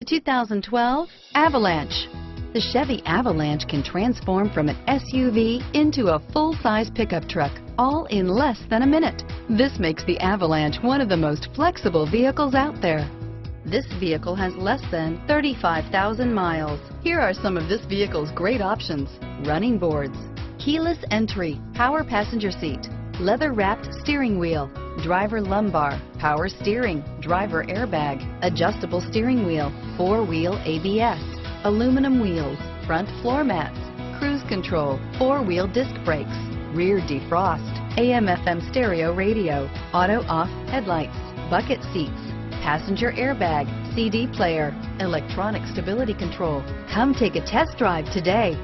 2012 Avalanche. The Chevy Avalanche can transform from an SUV into a full-size pickup truck, all in less than a minute. This makes the Avalanche one of the most flexible vehicles out there. This vehicle has less than 35,000 miles. Here are some of this vehicle's great options: running boards, keyless entry, power passenger seat, leather-wrapped steering wheel, driver lumbar, power steering, driver airbag, adjustable steering wheel, four-wheel ABS, aluminum wheels, front floor mats, cruise control, four-wheel disc brakes, rear defrost, AM/FM stereo radio, auto-off headlights, bucket seats, passenger airbag, CD player, electronic stability control. Come take a test drive today.